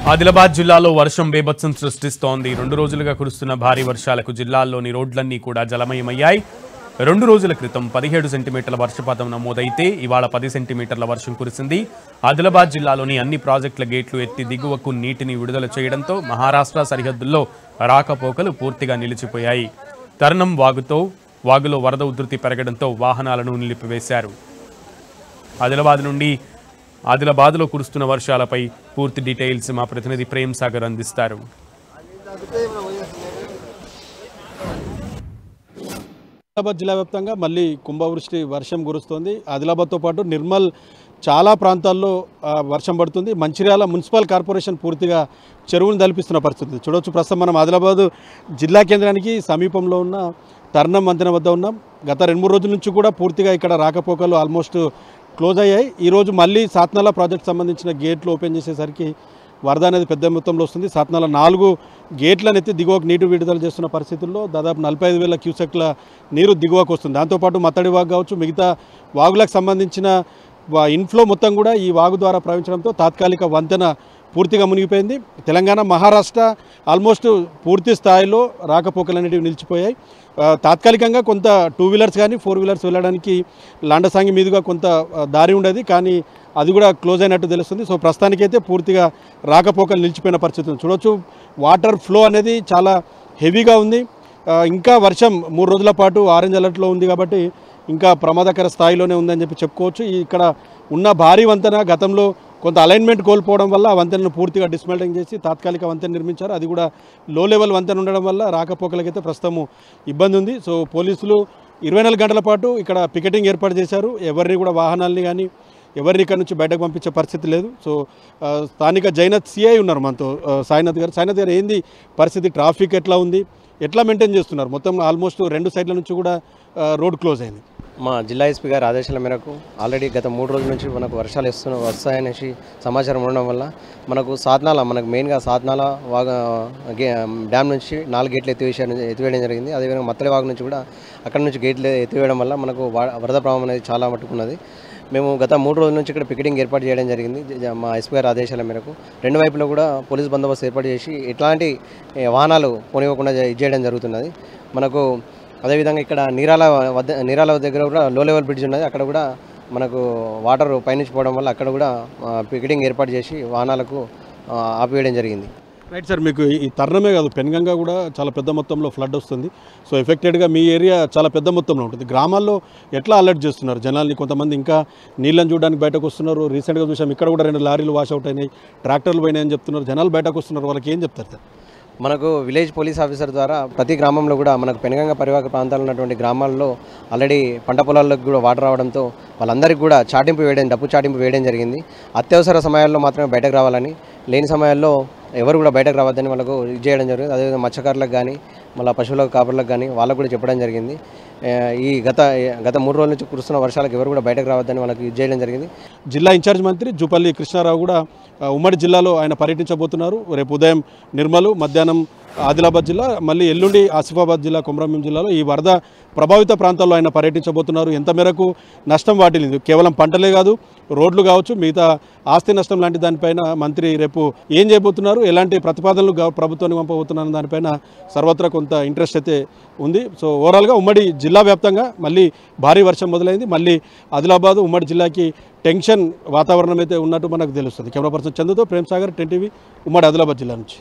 ఆదిలాబాద్ జిల్లాలో వర్షం బేభత్సం సృష్టిస్తోంది. 2 రోజులుగా కురుస్తున్న భారీ వర్షాలకు జిల్లాలోని రోడ్లన్నీ కూడా జలమయమయ్యాయి. 2 రోజుల క్రితం 17 సెంటీమీటర్ల వర్షపాతం నమోదైతే ఇవాళ 10 సెంటీమీటర్ల వర్షం కురిసింది. ఆదిలాబాద్ జిల్లాలోని అన్ని ప్రాజెక్టుల గేట్లు ఎత్తి దిగువకు నీటిని విడుదల చేయడంతో మహారాష్ట్ర సరిహద్దుల్లో రాకపోకలు పూర్తిగా నిలిచిపోయాయి. తర్నం వాగులో వరద ఉధృతి పెరగడంతో వాహనాలను నిలిపివేశారు. ఆదిలాబాద్లో కురుస్తున్న వర్షాలపై పూర్తి డీటెయిల్స్ మా ప్రతినిధి ప్రేమ్ సాగర్ అందిస్తారు. ఆదిలాబాద్ జిల్లా వ్యాప్తంగా మళ్ళీ కుంభవృష్టి వర్షం కురుస్తోంది. ఆదిలాబాద్తో పాటు నిర్మల్ చాలా ప్రాంతాల్లో వర్షం పడుతుంది. మంచిర్యాల మున్సిపల్ కార్పొరేషన్ పూర్తిగా చెరువును తలపిస్తున్న పరిస్థితి చూడవచ్చు. ప్రస్తుతం మనం ఆదిలాబాద్ జిల్లా కేంద్రానికి సమీపంలో ఉన్న తర్నం వంతెన వద్ద ఉన్నాం. గత 2-3 రోజుల నుంచి కూడా పూర్తిగా ఇక్కడ రాకపోకలు ఆల్మోస్ట్ క్లోజ్ అయ్యాయి. ఈరోజు మళ్ళీ సాత్నాల ప్రాజెక్ట్ సంబంధించిన గేట్లు ఓపెన్ చేసేసరికి వరద అనేది పెద్ద మొత్తంలో వస్తుంది. సాత్నాల 4 గేట్లను ఎత్తి దిగువకు నీరు విడుదల చేస్తున్న పరిస్థితుల్లో దాదాపు 45,000 క్యూసెక్ల నీరు దిగువకు వస్తుంది. దాంతోపాటు మత్తడి వాగు కావచ్చు, మిగతా వాగులకు సంబంధించిన ఇన్ఫ్లో మొత్తం కూడా ఈ వాగు ద్వారా ప్రవహించడంతో తాత్కాలిక వంతెన పూర్తిగా మునిగిపోయింది. తెలంగాణ, మహారాష్ట్ర ఆల్మోస్ట్ పూర్తి స్థాయిలో రాకపోకలు అనేటివి నిలిచిపోయాయి. తాత్కాలికంగా కొంత 2 వీలర్స్ కానీ 4 వీలర్స్ వెళ్ళడానికి లాండసాంగి మీదుగా కొంత దారి ఉండేది, కానీ అది కూడా క్లోజ్ అయినట్టు తెలుస్తుంది. సో ప్రస్తుతానికైతే పూర్తిగా రాకపోకలు నిలిచిపోయిన పరిస్థితి చూడవచ్చు. వాటర్ ఫ్లో అనేది చాలా హెవీగా ఉంది. ఇంకా వర్షం 3 రోజుల పాటు ఆరెంజ్ అలర్ట్లో ఉంది కాబట్టి ఇంకా ప్రమాదకర స్థాయిలోనే ఉందని చెప్పుకోవచ్చు. ఇక్కడ ఉన్న భారీ వంతెన గతంలో కొంత అలైన్మెంట్ కోల్పోవడం వల్ల ఆ వంతెనను పూర్తిగా డిస్మెంటలింగ్ చేసి తాత్కాలిక వంతెన నిర్మించారు. అది కూడా లో లెవెల్ వంతెన ఉండడం వల్ల రాకపోకలకైతే ప్రస్తుతం ఇబ్బంది ఉంది. సో పోలీసులు 24 గంటల పాటు ఇక్కడ పికెటింగ్ ఏర్పాటు చేశారు. ఎవరిని కూడా వాహనాలని కానీ ఎవరిని ఇక్కడ నుంచి బయటకు పంపించే పరిస్థితి లేదు. సో స్థానిక జైనత్ సిఐ ఉన్నారు మనతో, సాయినాథ్ గారు ఏంది పరిస్థితి, ట్రాఫిక్ ఎట్లా ఉంది, ఎట్లా మెయింటైన్ చేస్తున్నారు? మొత్తం ఆల్మోస్ట్ 2 సైడ్ల నుంచి కూడా రోడ్ క్లోజ్ అయింది. మా జిల్లా ఎస్పీ గారి ఆదేశాల మేరకు ఆల్రెడీ గత 3 రోజుల నుంచి మనకు వర్షాలు వస్తాయనేసి సమాచారం ఉండడం వల్ల మనకు మెయిన్గా సాత్నాల డ్యామ్ నుంచి 4 గేట్లు ఎత్తివేయడం జరిగింది. అదేవిధంగా మత్తడి వాగు నుంచి కూడా అక్కడ నుంచి గేట్లు ఎత్తివేయడం వల్ల మనకు వరద ప్రవాహం అనేది చాలా మట్టుకున్నది. మేము గత 3 రోజుల నుంచి ఇక్కడ పికెటింగ్ ఏర్పాటు చేయడం జరిగింది. మా ఎస్పీ గారి ఆదేశాల మేరకు 2 వైపులో కూడా పోలీస్ బందోబస్తు ఏర్పాటు చేసి ఎట్లాంటి వాహనాలు పోనివ్వకుండా చేయడం జరుగుతున్నది. మనకు అదేవిధంగా ఇక్కడ నీరాల దగ్గర కూడా లో లెవెల్ బ్రిడ్జ్ ఉన్నది. అక్కడ కూడా మనకు వాటర్ పైనుంచి పోవడం వల్ల అక్కడ కూడా పికెటింగ్ ఏర్పాటు చేసి వాహనాలకు ఆపివేయడం జరిగింది. రైట్ సార్, మీకు ఈ తర్నమే కాదు పెన్గంగా కూడా చాలా పెద్ద మొత్తంలో ఫ్లడ్ వస్తుంది. సో ఎఫెక్టెడ్గా మీ ఏరియా చాలా పెద్ద మొత్తంలో ఉంటుంది. గ్రామాల్లో ఎట్లా అలర్ట్ చేస్తున్నారు జనాల్ని? కొంతమంది ఇంకా నీళ్ళని చూడడానికి బయటకు వస్తున్నారు. రీసెంట్గా చూసాం ఇక్కడ కూడా 2 లారీలు వాష్ అవుట్ అయినాయి, ట్రాక్టర్లు పోయినాయని చెప్తున్నారు. జనాలు బయటకు వస్తున్నారు, వాళ్ళకి ఏం చెప్తారు సార్? మనకు విలేజ్ పోలీస్ ఆఫీసర్ ద్వారా ప్రతి గ్రామంలో కూడా మనకు పెనుగంగ పరివాహక ప్రాంతాల్లో ఉన్నటువంటి గ్రామాల్లో ఆల్రెడీ పంట పొలాల్లోకి కూడా వాటర్ రావడంతో వాళ్ళందరికీ కూడా డప్పు చాటింపు వేయడం జరిగింది. అత్యవసర సమయాల్లో మాత్రమే బయటకు రావాలని, లేని సమయాల్లో ఎవరు కూడా బయటకు రావద్దని వాళ్ళకు ఇది చేయడం జరిగింది. అదేవిధంగా మత్స్యకారులకు కానీ మళ్ళీ పశువుల కాపర్లకు కానీ వాళ్ళకు కూడా చెప్పడం జరిగింది. ఈ గత 3 రోజుల నుంచి కురుస్తున్న వర్షాలకు ఎవరు కూడా బయటకు రావద్దని వాళ్ళకి ఇది చేయడం జరిగింది. జిల్లా ఇన్ఛార్జ్ మంత్రి జూపల్లి కృష్ణారావు కూడా ఉమ్మడి జిల్లాలో ఆయన పర్యటించబోతున్నారు. రేపు ఉదయం నిర్మల్, మధ్యాహ్నం ఆదిలాబాద్ జిల్లా, మళ్ళీ ఎల్లుండి ఆసిఫాబాద్ జిల్లా, కొమరంభీం జిల్లాలో ఈ వరద ప్రభావిత ప్రాంతాల్లో ఆయన పర్యటించబోతున్నారు. ఎంత మేరకు నష్టం వాటిల్లింది, కేవలం పంటలే కాదు రోడ్లు కావచ్చు, మిగతా ఆస్తి నష్టం లాంటి దానిపైన మంత్రి రేపు ఏం చేయబోతున్నారు, ఎలాంటి ప్రతిపాదనలు ప్రభుత్వానికి పంపబోతున్నారు దానిపైన సర్వత్రా కొంత ఇంట్రెస్ట్ అయితే ఉంది. సో ఓవరాల్గా ఉమ్మడి జిల్లా వ్యాప్తంగా మళ్ళీ భారీ వర్షం మొదలైంది. మళ్ళీ ఆదిలాబాద్ ఉమ్మడి జిల్లాకి టెన్షన్ వాతావరణం అయితే ఉన్నట్టు మనకు తెలుస్తుంది. కెమెరా పర్సన్ చందుతో ప్రేమ్ సాగర్, 10 టీవీ, ఉమ్మడి ఆదిలాబాద్ జిల్లా నుంచి.